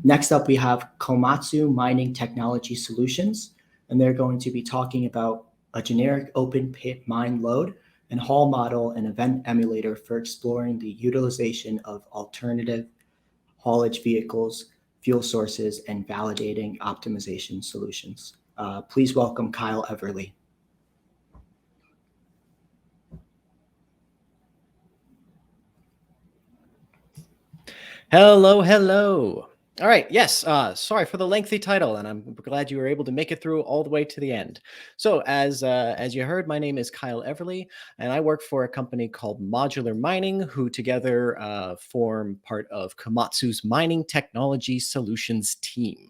Next up, we have Komatsu Mining Technology Solutions, and they're going to be talking about a generic open pit mine load and haul model and event emulator for exploring the utilization of alternative haulage vehicles, fuel sources, and validating optimization solutions. Please welcome Kyle Everly. Hello. All right, yes, sorry for the lengthy title, and I'm glad you were able to make it through all the way to the end. So as you heard, my name is Kyle Everly, and I work for a company called Modular Mining, who together form part of Komatsu's Mining Technology Solutions team.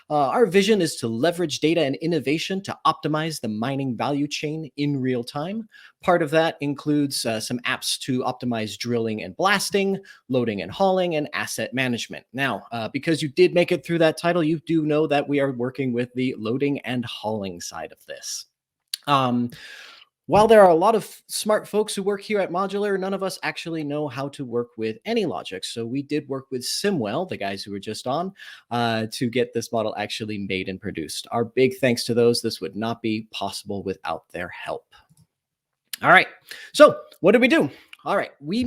Our vision is to leverage data and innovation to optimize the mining value chain in real time. Part of that includes some apps to optimize drilling and blasting, loading and hauling, and asset management. Now, because you did make it through that title, you do know that we are working with the loading and hauling side of this. While there are a lot of smart folks who work here at Modular, none of us actually know how to work with AnyLogic. So we did work with Simwell, the guys who were just on, to get this model actually made and produced. Our big thanks to those. This would not be possible without their help. All right, so what did we do? All right, we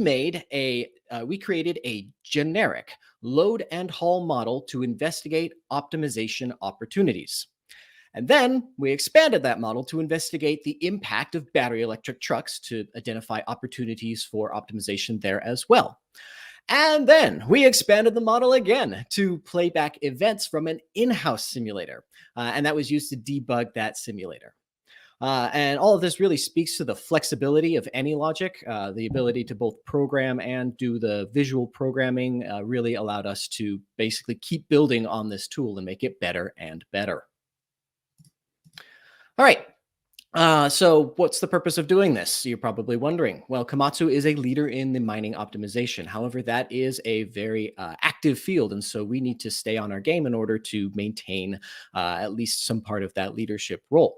created a generic load and haul model to investigate optimization opportunities. And then we expanded that model to investigate the impact of battery electric trucks to identify opportunities for optimization there as well. And then we expanded the model again to play back events from an in-house simulator. And that was used to debug that simulator. And all of this really speaks to the flexibility of AnyLogic. The ability to both program and do the visual programming really allowed us to basically keep building on this tool and make it better and better. All right. So what's the purpose of doing this? You're probably wondering. Well, Komatsu is a leader in the mining optimization. However, that is a very active field. And so we need to stay on our game in order to maintain at least some part of that leadership role.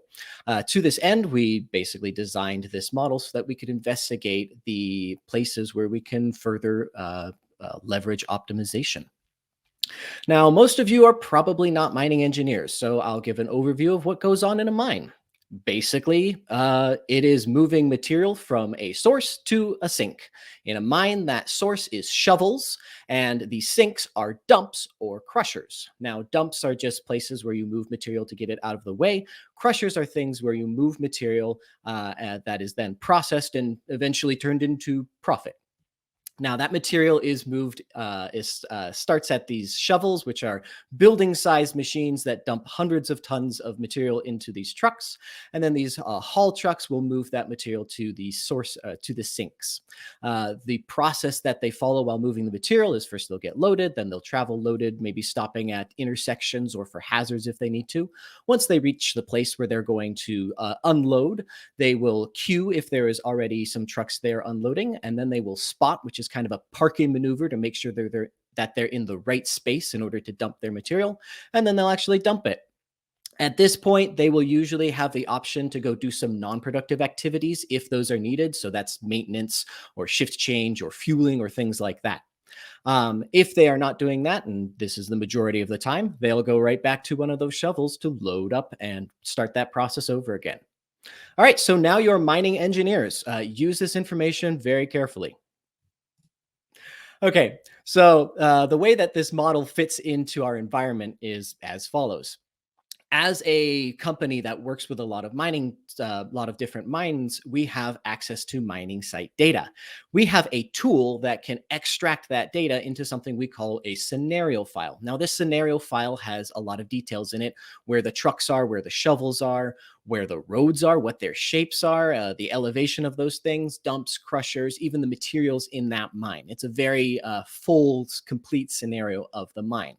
To this end, we basically designed this model so that we could investigate the places where we can further leverage optimization. Now, most of you are probably not mining engineers, so I'll give an overview of what goes on in a mine. Basically, it is moving material from a source to a sink. In a mine, that source is shovels, and the sinks are dumps or crushers. Now, dumps are just places where you move material to get it out of the way. Crushers are things where you move material that is then processed and eventually turned into profit. Now that material is moved, starts at these shovels, which are building-sized machines that dump hundreds of tons of material into these trucks. And then these haul trucks will move that material to the source, to the sinks. The process that they follow while moving the material is first they'll get loaded, then they'll travel loaded, maybe stopping at intersections or for hazards if they need to. Once they reach the place where they're going to unload, they will queue if there is already some trucks there unloading, and then they will spot, which is kind of a parking maneuver to make sure that they're in the right space in order to dump their material, and then they'll actually dump it. At this point, they will usually have the option to go do some non-productive activities if those are needed. So that's maintenance or shift change or fueling or things like that. If they are not doing that, and this is the majority of the time, they'll go right back to one of those shovels to load up and start that process over again. All right, so now you're mining engineers. Use this information very carefully. Okay, so the way that this model fits into our environment is as follows. As a company that works with a lot of different mines, we have access to mining site data. We have a tool that can extract that data into something we call a scenario file. Now, this scenario file has a lot of details in it, where the trucks are, where the shovels are, where the roads are, what their shapes are, the elevation of those things, dumps, crushers, even the materials in that mine. It's a very full, complete scenario of the mine.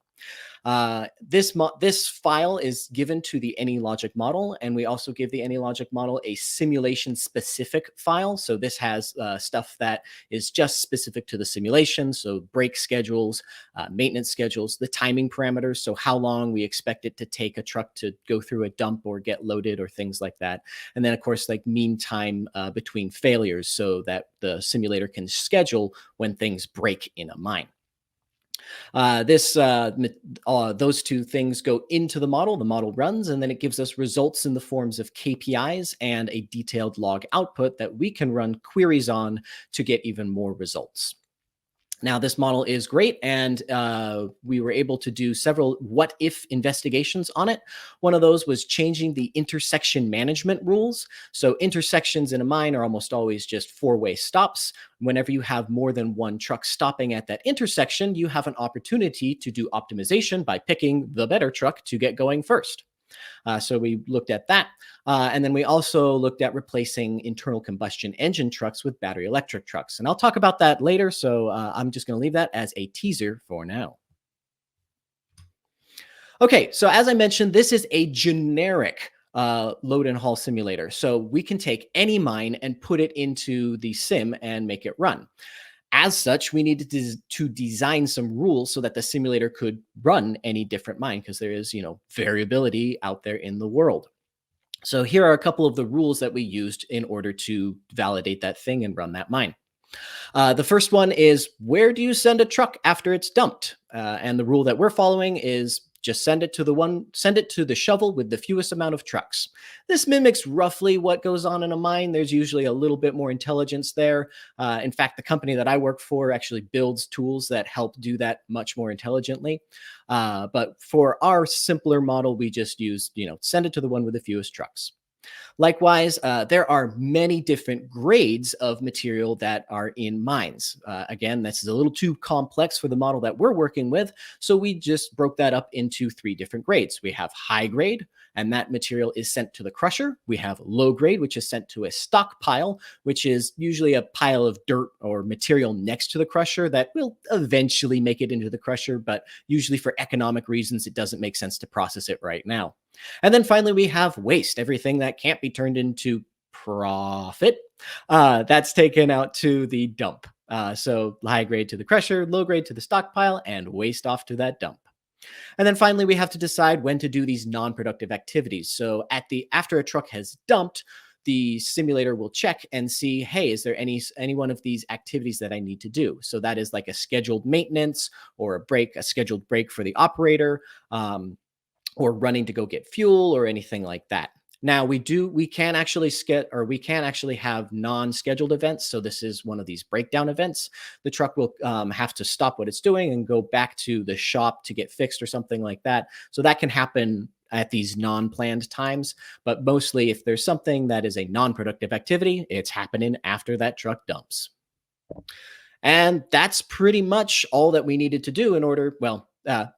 This file is given to the AnyLogic model, and we also give the AnyLogic model a simulation-specific file. So this has stuff that is just specific to the simulation, so brake schedules, maintenance schedules, the timing parameters, so how long we expect it to take a truck to go through a dump or get loaded or things like that. And then, of course, like mean time between failures so that the simulator can schedule when things break in a mine. Those two things go into the model runs, and then it gives us results in the forms of KPIs and a detailed log output that we can run queries on to get even more results. Now, this model is great, and we were able to do several what-if investigations on it. One of those was changing the intersection management rules. So intersections in a mine are almost always just four-way stops. Whenever you have more than one truck stopping at that intersection, you have an opportunity to do optimization by picking the better truck to get going first. So we looked at that. And then we also looked at replacing internal combustion engine trucks with battery electric trucks. And I'll talk about that later. So I'm just going to leave that as a teaser for now. Okay, so as I mentioned, this is a generic load and haul simulator. So we can take any mine and put it into the sim and make it run. As such, we needed to design some rules so that the simulator could run any different mine, because there is, variability out there in the world. So here are a couple of the rules that we used in order to validate that thing and run that mine. The first one is, where do you send a truck after it's dumped? And the rule that we're following is just send it to the shovel with the fewest amount of trucks. This mimics roughly what goes on in a mine. There's usually a little bit more intelligence there. In fact, the company that I work for actually builds tools that help do that much more intelligently. But for our simpler model, we just use, send it to the one with the fewest trucks. Likewise, there are many different grades of material that are in mines. Again, this is a little too complex for the model that we're working with, so we just broke that up into 3 different grades. We have high grade, and that material is sent to the crusher. We have low grade, which is sent to a stockpile, which is usually a pile of dirt or material next to the crusher that will eventually make it into the crusher, but usually for economic reasons, it doesn't make sense to process it right now. And then finally, we have waste, everything that can't be turned into profit. That's taken out to the dump. So high grade to the crusher, low grade to the stockpile, and waste off to that dump. And then finally, we have to decide when to do these non-productive activities. So after a truck has dumped, the simulator will check and see, hey, is there any one of these activities that I need to do? So that is like a scheduled maintenance or a scheduled break for the operator. Or running to go get fuel or anything like that. Now we can actually have non-scheduled events. So this is one of these breakdown events. The truck will have to stop what it's doing and go back to the shop to get fixed or something like that. So that can happen at these non-planned times. But mostly if there's something that is a non-productive activity, it's happening after that truck dumps. And that's pretty much all that we needed to do in order,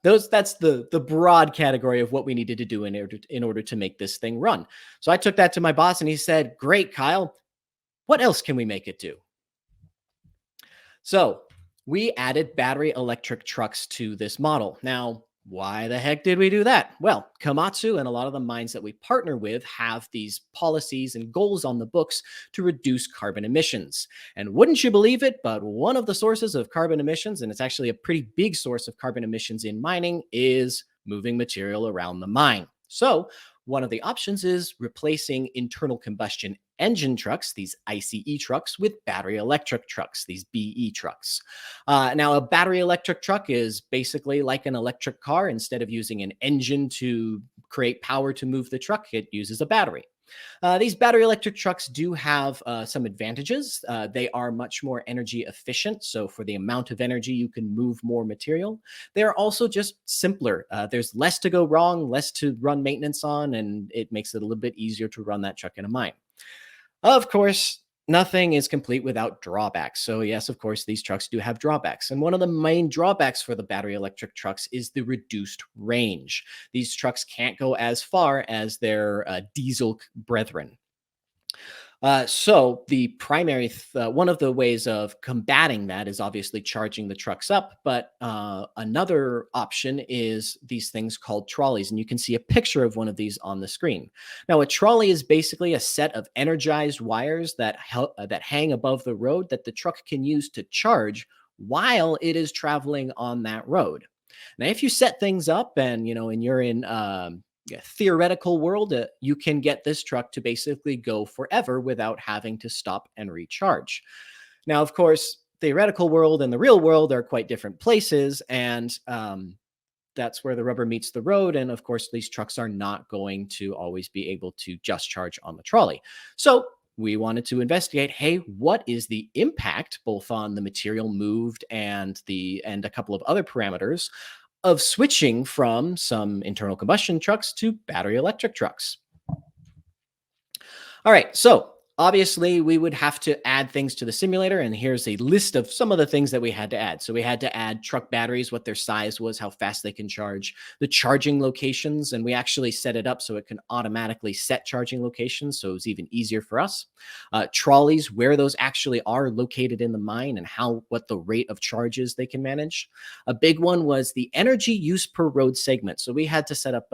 that's the broad category of what we needed to do in order to make this thing run. So I took that to my boss and he said, great, Kyle, what else can we make it do? So we added battery electric trucks to this model. Now, why the heck did we do that? Well, Komatsu and a lot of the mines that we partner with have these policies and goals on the books to reduce carbon emissions. And wouldn't you believe it, but one of the sources of carbon emissions, and it's actually a pretty big source of carbon emissions in mining, is moving material around the mine. So one of the options is replacing internal combustion engine trucks, these ICE trucks, with battery electric trucks, these BE trucks. Now, a battery electric truck is basically like an electric car. Instead of using an engine to create power to move the truck, it uses a battery. These battery electric trucks do have some advantages. They are much more energy efficient. So for the amount of energy, you can move more material. They're also just simpler. There's less to go wrong, less to run maintenance on, and it makes it a little bit easier to run that truck in a mine. Of course, nothing is complete without drawbacks. So yes, of course, these trucks do have drawbacks. And one of the main drawbacks for the battery electric trucks is the reduced range. These trucks can't go as far as their diesel brethren. So the primary, one of the ways of combating that is obviously charging the trucks up. But another option is these things called trolleys. And you can see a picture of one of these on the screen. Now, a trolley is basically a set of energized wires that hang above the road that the truck can use to charge while it is traveling on that road. Now, if you set things up and you're in theoretical world, you can get this truck to basically go forever without having to stop and recharge. Now, of course, theoretical world and the real world are quite different places. And that's where the rubber meets the road. And of course, these trucks are not going to always be able to just charge on the trolley. So we wanted to investigate, hey, what is the impact both on the material moved and a couple of other parameters of switching from some internal combustion trucks to battery electric trucks? All right, so obviously we would have to add things to the simulator, and here's a list of some of the things that we had to add. So we had to add truck batteries, what their size was, how fast they can charge, the charging locations, and we actually set it up so it can automatically set charging locations, so it was even easier for us. Trolleys, where those actually are located in the mine, and what the rate of charges they can manage. A big one was the energy use per road segment. So we had to set up,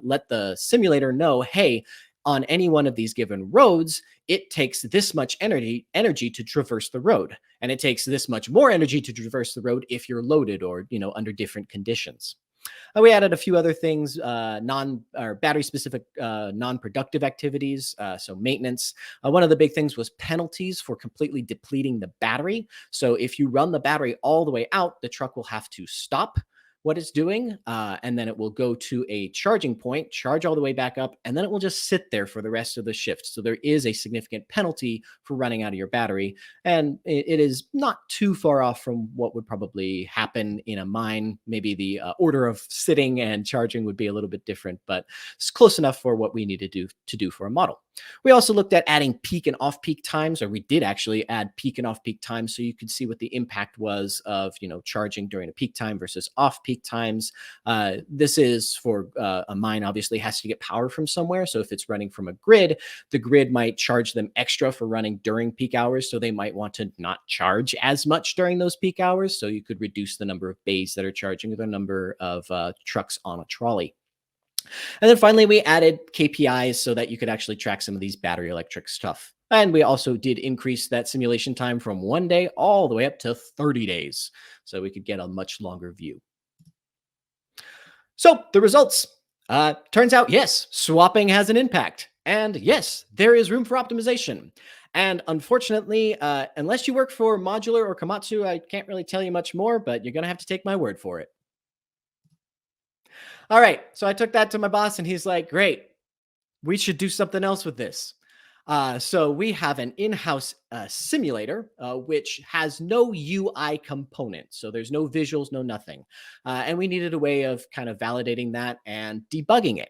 let the simulator know, hey, on any one of these given roads, it takes this much energy to traverse the road, and it takes this much more energy to traverse the road if you're loaded or under different conditions. We added a few other things, non or battery specific non-productive activities, so maintenance. One of the big things was penalties for completely depleting the battery. So if you run the battery all the way out, the truck will have to stop what it's doing, and then it will go to a charging point, charge all the way back up, and then it will just sit there for the rest of the shift. So there is a significant penalty for running out of your battery, and it is not too far off from what would probably happen in a mine. Maybe the order of sitting and charging would be a little bit different, but it's close enough for what we need to do for a model. We also looked at adding peak and off-peak times, or we did actually add peak and off-peak times, so you could see what the impact was of charging during a peak time versus off-peak times. This is for a mine, obviously has to get power from somewhere. So if it's running from a grid, the grid might charge them extra for running during peak hours. So they might want to not charge as much during those peak hours. So you could reduce the number of bays that are charging or the number of trucks on a trolley. And then finally, we added KPIs so that you could actually track some of these battery electric stuff. And we also did increase that simulation time from 1 day all the way up to 30 days. So we could get a much longer view. So the results. Turns out, yes, swapping has an impact. And yes, there is room for optimization. And unfortunately, unless you work for Modular or Komatsu, I can't really tell you much more, but you're going to have to take my word for it. All right. So I took that to my boss and he's like, great, we should do something else with this. So we have an in-house simulator, which has no UI component. So there's no visuals, no nothing. And we needed a way of kind of validating that and debugging it.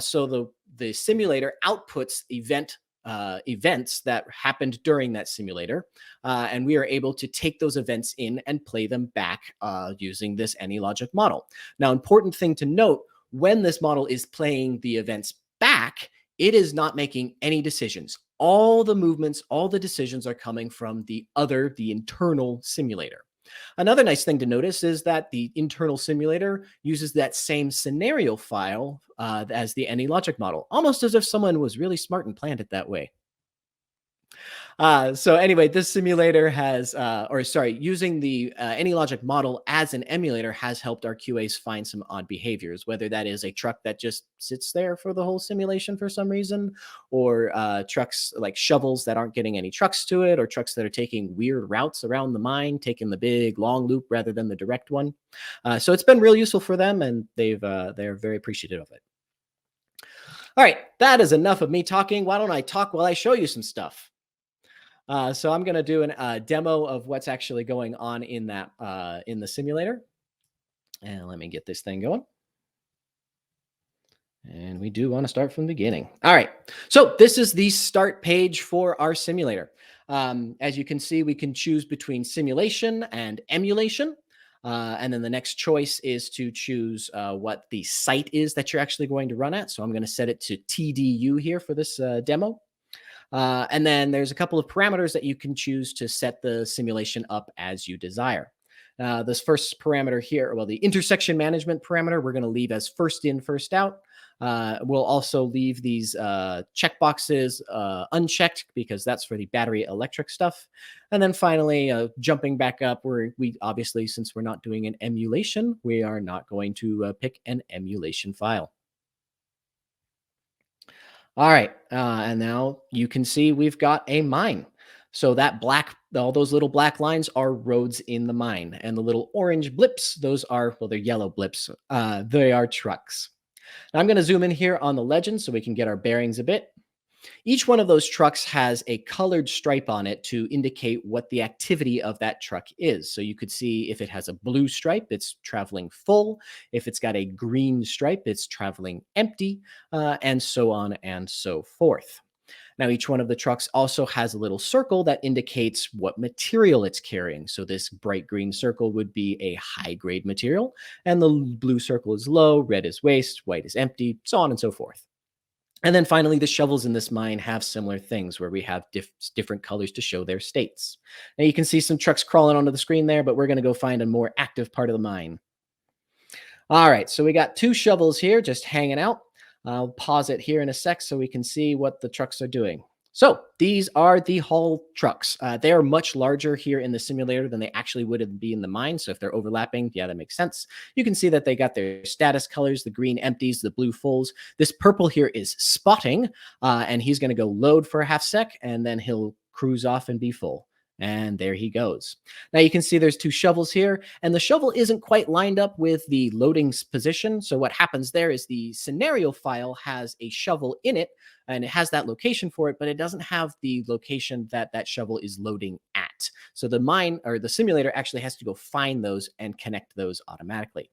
So the simulator outputs events that happened during that simulator. And we are able to take those events in and play them back using this AnyLogic model. Now, important thing to note, when this model is playing the events back, it is not making any decisions. All the movements, all the decisions are coming from the internal simulator. Another nice thing to notice is that the internal simulator uses that same scenario file as the AnyLogic model, almost as if someone was really smart and planned it that way. So anyway, this simulator has, using the AnyLogic model as an emulator has helped our QAs find some odd behaviors, whether that is a truck that just sits there for the whole simulation for some reason, or trucks like shovels that aren't getting any trucks to it, or trucks that are taking weird routes around the mine, taking the big long loop rather than the direct one. So it's been real useful for them, and they're very appreciative of it. All right, that is enough of me talking. Why don't I talk while I show you some stuff? So I'm going to do a demo of what's actually going on in the simulator. And let me get this thing going. And we do want to start from the beginning. All right. So this is the start page for our simulator. As you can see, we can choose between simulation and emulation. And then the next choice is to choose what the site is that you're actually going to run at. So I'm going to set it to TDU here for this demo. And then there's a couple of parameters that you can choose to set the simulation up as you desire. This first parameter here, well, the intersection management parameter, we're going to leave as first in, first out. We'll also leave these checkboxes unchecked because that's for the battery electric stuff. And then finally, jumping back up, we obviously, since we're not doing an emulation, we are not going to pick an emulation file. All right, and now you can see we've got a mine. So that all those little black lines are roads in the mine, and the little orange blips, those are, well, they're yellow blips. They are trucks. Now I'm going to zoom in here on the legend so we can get our bearings a bit. Each one of those trucks has a colored stripe on it to indicate what the activity of that truck is. So you could see if it has a blue stripe, it's traveling full. If it's got a green stripe, it's traveling empty, and so on and so forth. Now, each one of the trucks also has a little circle that indicates what material it's carrying. So this bright green circle would be a high grade material, and the blue circle is low, red is waste, white is empty, so on and so forth. And then finally, the shovels in this mine have similar things where we have different colors to show their states. Now you can see some trucks crawling onto the screen there, but we're going to go find a more active part of the mine. All right, so we got 2 shovels here just hanging out. I'll pause it here in a sec so we can see what the trucks are doing. So these are the haul trucks. They are much larger here in the simulator than they actually would be in the mine. So if they're overlapping, yeah, that makes sense. You can see that they got their status colors, the green empties, the blue fulls. This purple here is spotting, and he's going to go load for a half sec, and then he'll cruise off and be full. And there he goes. Now you can see there's 2 shovels here, and the shovel isn't quite lined up with the loading position. So what happens there is the scenario file has a shovel in it, and it has that location for it, but it doesn't have the location that that shovel is loading at. So the mine or the simulator actually has to go find those and connect those automatically.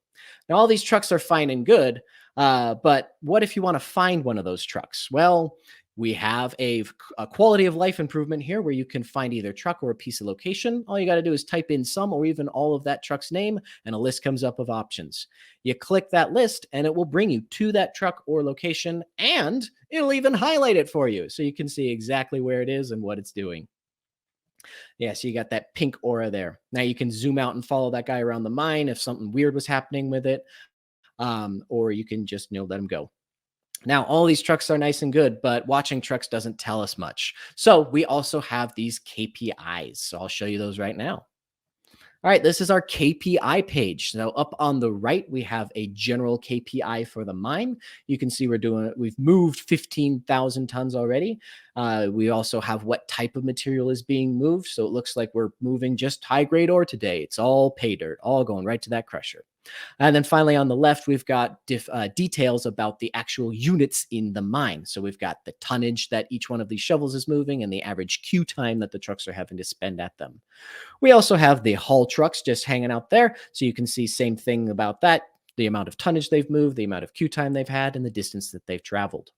Now all these trucks are fine and good, but what if you want to find one of those trucks? Well, we have a quality of life improvement here where you can find either truck or a piece of location. All you got to do is type in some or even all of that truck's name, and a list comes up of options. You click that list, and it will bring you to that truck or location, and it'll even highlight it for you so you can see exactly where it is and what it's doing. Yeah, so you got that pink aura there. Now you can zoom out and follow that guy around the mine if something weird was happening with it, or you can just let him go. Now, all these trucks are nice and good, but watching trucks doesn't tell us much. So we also have these KPIs. So I'll show you those right now. All right, this is our KPI page. So up on the right, we have a general KPI for the mine. You can see we've moved 15,000 tons already. We also have what type of material is being moved. So it looks like we're moving just high grade ore today. It's all pay dirt, all going right to that crusher. And then finally on the left, we've got details about the actual units in the mine. So we've got the tonnage that each one of these shovels is moving and the average queue time that the trucks are having to spend at them. We also have the haul trucks just hanging out there. So you can see same thing about that, the amount of tonnage they've moved, the amount of queue time they've had, and the distance that they've traveled.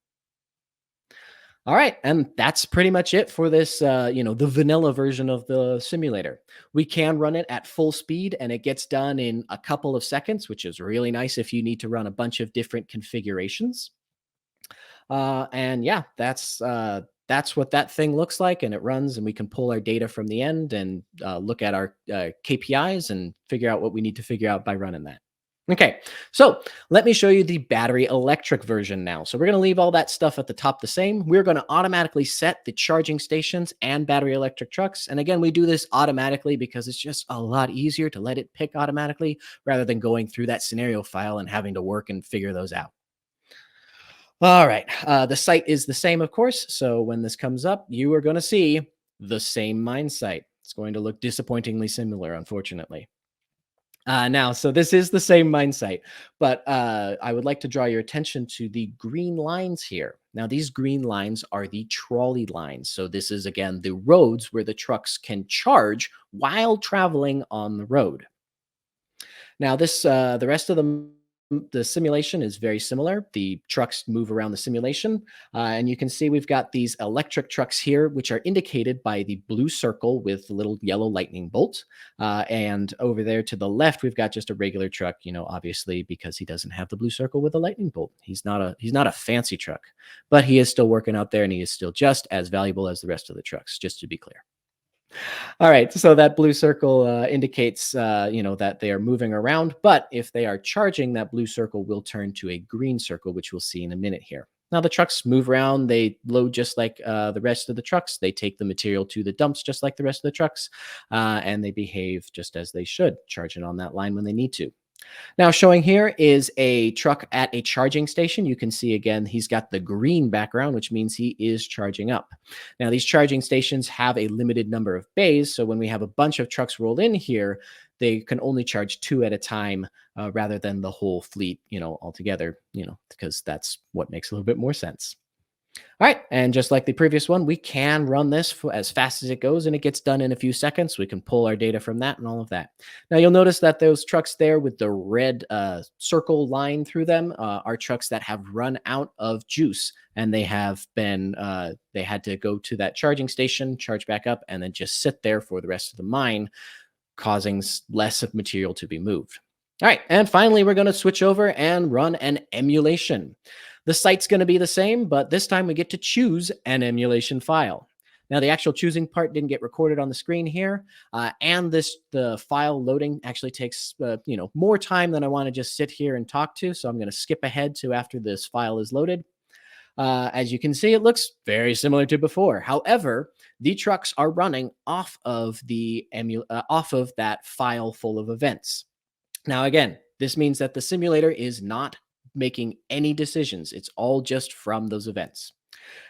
All right, and that's pretty much it for this, the vanilla version of the simulator. We can run it at full speed, and it gets done in a couple of seconds, which is really nice if you need to run a bunch of different configurations. And yeah, that's what that thing looks like, and it runs, and we can pull our data from the end and look at our KPIs and figure out what we need to figure out by running that. Okay, so let me show you the battery electric version now. So we're going to leave all that stuff at the top the same. We're going to automatically set the charging stations and battery electric trucks. And again, we do this automatically because it's just a lot easier to let it pick automatically rather than going through that scenario file and having to work and figure those out. All right, the site is the same, of course. So when this comes up, you are going to see the same mine site. It's going to look disappointingly similar, unfortunately. Now, so this is the same mine site, but I would like to draw your attention to the green lines here. Now, these green lines are the trolley lines. So this is, again, the roads where the trucks can charge while traveling on the road. Now, the rest of the simulation is very similar. The trucks move around the simulation, and you can see we've got these electric trucks here, which are indicated by the blue circle with the little yellow lightning bolt. And over there to the left, we've got just a regular truck. Obviously because he doesn't have the blue circle with a lightning bolt. He's not a fancy truck, but he is still working out there, and he is still just as valuable as the rest of the trucks. Just to be clear. All right, so that blue circle indicates, that they are moving around. But if they are charging, that blue circle will turn to a green circle, which we'll see in a minute here. Now, the trucks move around. They load just like the rest of the trucks. They take the material to the dumps just like the rest of the trucks, and they behave just as they should, charging on that line when they need to. Now, showing here is a truck at a charging station. You can see again, he's got the green background, which means he is charging up. Now, these charging stations have a limited number of bays. So when we have a bunch of trucks rolled in here, they can only charge two at a time rather than the whole fleet, altogether, because that's what makes a little bit more sense. All right, and just like the previous one, we can run this for as fast as it goes, and it gets done in a few seconds. We can pull our data from that and all of that. Now, you'll notice that those trucks there with the red circle line through them are trucks that have run out of juice, and they had to go to that charging station, charge back up, and then just sit there for the rest of the mine, causing less of material to be moved. All right, and finally, we're going to switch over and run an emulation. The site's going to be the same, but this time we get to choose an emulation file. Now, the actual choosing part didn't get recorded on the screen here, and the file loading actually takes more time than I want to just sit here and talk to. So I'm going to skip ahead to after this file is loaded. As you can see, it looks very similar to before. However, the trucks are running off of off of that file full of events. Now, again, this means that the simulator is not making any decisions. It's all just from those events.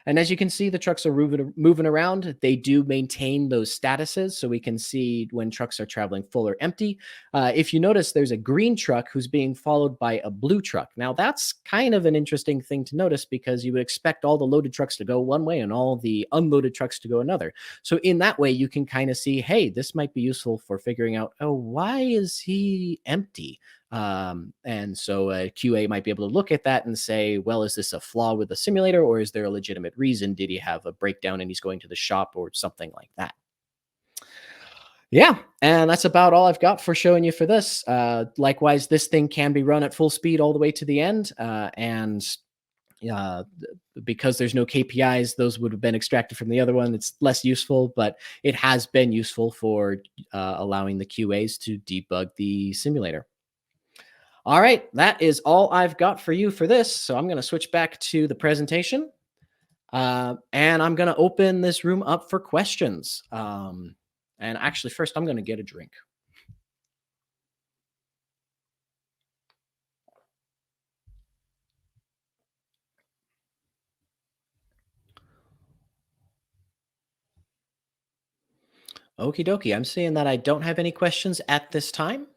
And as you can see, the trucks are moving around. They do maintain those statuses, so we can see when trucks are traveling full or empty. If you notice, there's a green truck who's being followed by a blue truck. Now, that's kind of an interesting thing to notice because you would expect all the loaded trucks to go one way and all the unloaded trucks to go another. So in that way, you can kind of see, hey, this might be useful for figuring out, oh, why is he empty? And so a QA might be able to look at that and say, well, is this a flaw with the simulator or is there a legitimate reason? Did he have a breakdown and he's going to the shop or something like that? Yeah, and that's about all I've got for showing you for this. Likewise, this thing can be run at full speed all the way to the end. And because there's no KPIs, those would have been extracted from the other one. It's less useful, but it has been useful for allowing the QAs to debug the simulator. All right, that is all I've got for you for this. So I'm going to switch back to the presentation, and I'm going to open this room up for questions. And actually, first, I'm going to get a drink. Okie dokie. I'm seeing that I don't have any questions at this time.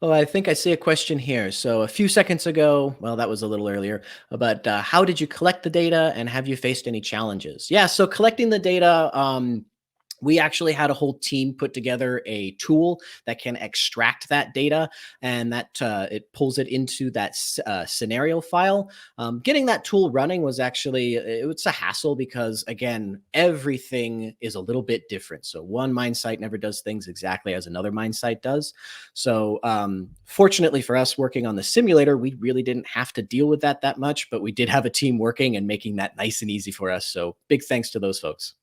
Oh, I think I see a question here. So a few seconds ago, well, that was a little earlier, but how did you collect the data and have you faced any challenges? Yeah, so collecting the data, we actually had a whole team put together a tool that can extract that data and that it pulls it into that scenario file. Getting that tool running was actually it's a hassle because again, everything is a little bit different. So one mine site never does things exactly as another mine site does. So fortunately for us working on the simulator, we really didn't have to deal with that much, but we did have a team working and making that nice and easy for us. So big thanks to those folks.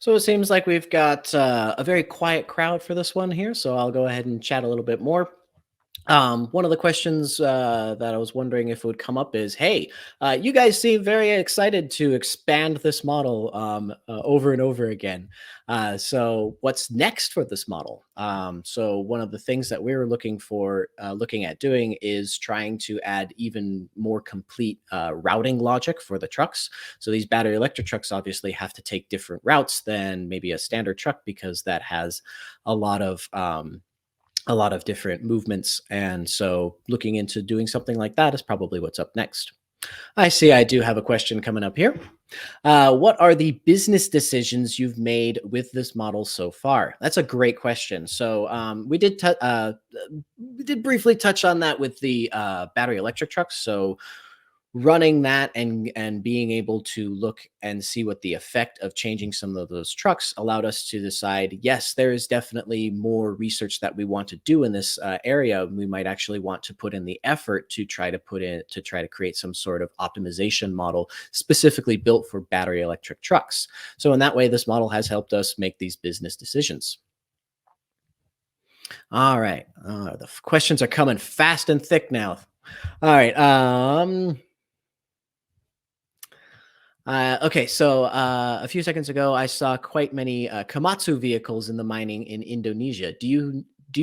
So it seems like we've got a very quiet crowd for this one here. So I'll go ahead and chat a little bit more. One of the questions that I was wondering if it would come up is, hey, you guys seem very excited to expand this model over and over again. So what's next for this model? So one of the things that we were looking at doing is trying to add even more complete routing logic for the trucks. So these battery electric trucks obviously have to take different routes than maybe a standard truck because that has a lot of different movements. And so looking into doing something like that is probably what's up next. I see I do have a question coming up here. What are the business decisions you've made with this model so far? That's a great question. So we did briefly touch on that with the battery electric trucks. So running that and being able to look and see what the effect of changing some of those trucks allowed us to decide, yes, there is definitely more research that we want to do in this area. We might actually want to put in the effort to try to create some sort of optimization model specifically built for battery electric trucks. So in that way, this model has helped us make these business decisions. All right. The questions are coming fast and thick now. All right. Okay, so a few seconds ago, I saw quite many Komatsu vehicles in the mining in Indonesia. Do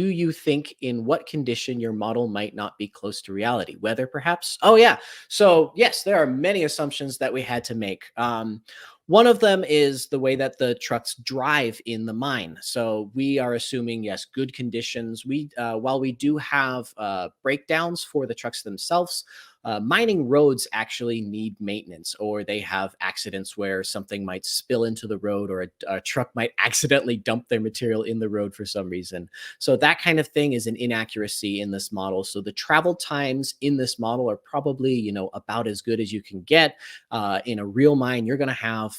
you think in what condition your model might not be close to reality? Weather, perhaps? Oh yeah. So yes, there are many assumptions that we had to make. One of them is the way that the trucks drive in the mine. So we are assuming yes, good conditions. While we do have breakdowns for the trucks themselves, mining roads actually need maintenance, or they have accidents where something might spill into the road, or a truck might accidentally dump their material in the road for some reason. So that kind of thing is an inaccuracy in this model. So the travel times in this model are probably, about as good as you can get. In a real mine, you're going to have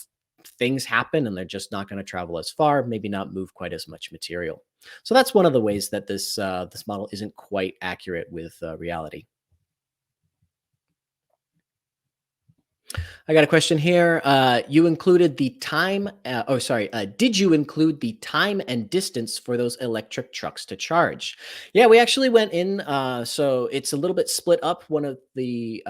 things happen and they're just not going to travel as far, maybe not move quite as much material. So that's one of the ways that this model isn't quite accurate with reality. I got a question here. You included the time. Sorry. Did you include the time and distance for those electric trucks to charge? Yeah, we actually went in. So it's a little bit split up. One of the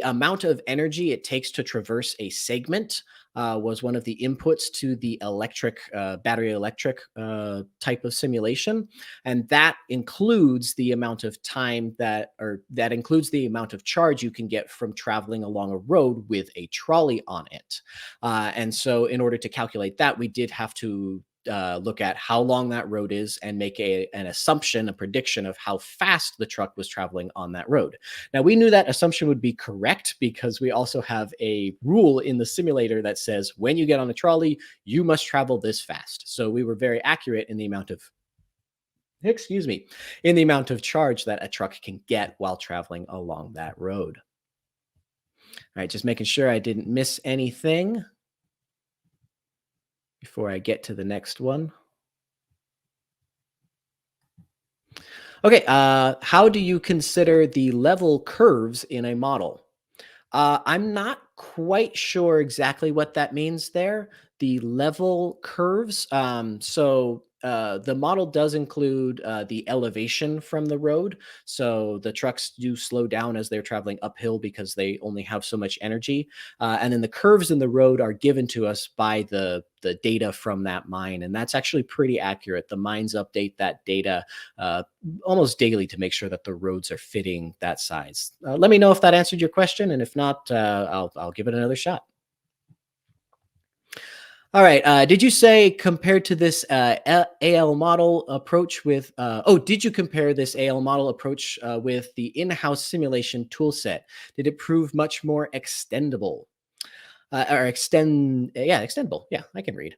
amount of energy it takes to traverse a segment was one of the inputs to the battery electric type of simulation, and that includes the amount of time that includes the amount of charge you can get from traveling along a road with a trolley on it. And so, in order to calculate that, we did have to look at how long that road is and make an assumption, a prediction of how fast the truck was traveling on that road. Now, we knew that assumption would be correct because we also have a rule in the simulator that says when you get on a trolley, you must travel this fast. So we were very accurate in the amount of, excuse me, in the amount of charge that a truck can get while traveling along that road. All right, just making sure I didn't miss anything before I get to the next one. Okay, how do you consider the level curves in a model? I'm not quite sure exactly what that means there. The level curves. The model does include the elevation from the road. So the trucks do slow down as they're traveling uphill because they only have so much energy. And then the curves in the road are given to us by the data from that mine, and that's actually pretty accurate. The mines update that data almost daily to make sure that the roads are fitting that size. Let me know if that answered your question, and if not, I'll give it another shot. All right. Did you say compared to this AL model approach with? Did you compare this AL model approach with the in-house simulation toolset? Did it prove much more extendable? Extendable. Yeah, I can read.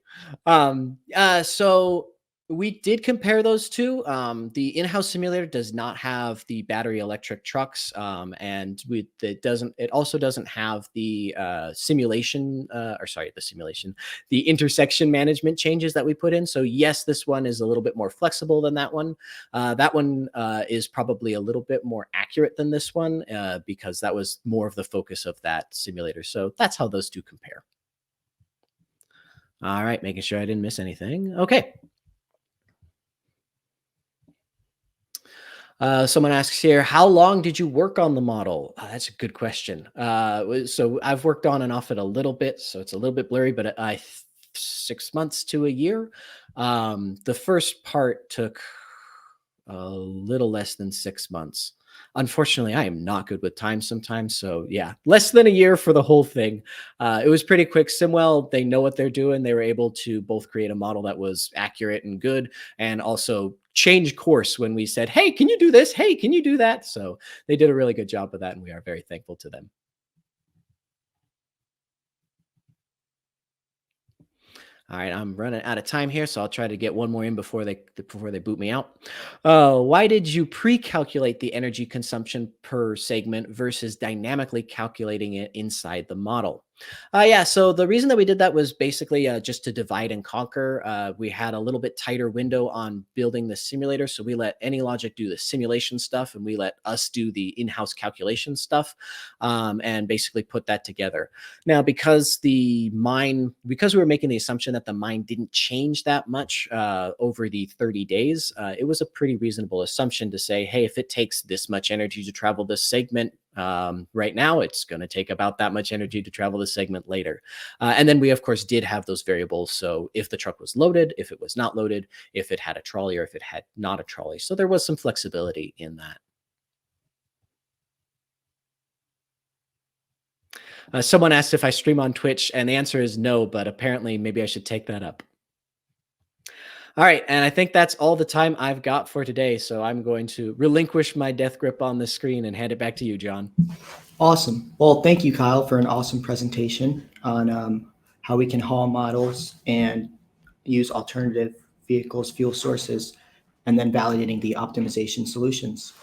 So we did compare those two. The in-house simulator does not have the battery electric trucks, and it also doesn't have the the intersection management changes that we put in. So yes, this one is a little bit more flexible than that one. That one is probably a little bit more accurate than this one because that was more of the focus of that simulator. So that's how those two compare. All right, making sure I didn't miss anything. Okay. Someone asks here, how long did you work on the model? That's a good question. So I've worked on and off it a little bit, so it's a little bit blurry, but 6 months to a year. The first part took a little less than 6 months. Unfortunately, I am not good with time sometimes. So yeah, less than a year for the whole thing. It was pretty quick. Simwell, they know what they're doing. They were able to both create a model that was accurate and good, and also change course when we said, "Hey, can you do this? Hey, can you do that?" So they did a really good job of that, and we are very thankful to them. All right, I'm running out of time here, so I'll try to get one more in before they boot me out. Why did you pre-calculate the energy consumption per segment versus dynamically calculating it inside the model? Yeah, so the reason that we did that was basically just to divide and conquer. We had a little bit tighter window on building the simulator, so we let AnyLogic do the simulation stuff, and we let us do the in-house calculation stuff, and basically put that together. Now, because we were making the assumption that the mine didn't change that much over the 30 days, it was a pretty reasonable assumption to say, hey, if it takes this much energy to travel this segment right now, it's going to take about that much energy to travel the segment later. And then we, of course, did have those variables. So if the truck was loaded, if it was not loaded, if it had a trolley, or if it had not a trolley. So there was some flexibility in that. Someone asked if I stream on Twitch, and the answer is no, but apparently maybe I should take that up. All right, and I think that's all the time I've got for today. So I'm going to relinquish my death grip on the screen and hand it back to you, John. Awesome. Well, thank you, Kyle, for an awesome presentation on how we can haul models and use alternative vehicles, fuel sources, and then validating the optimization solutions.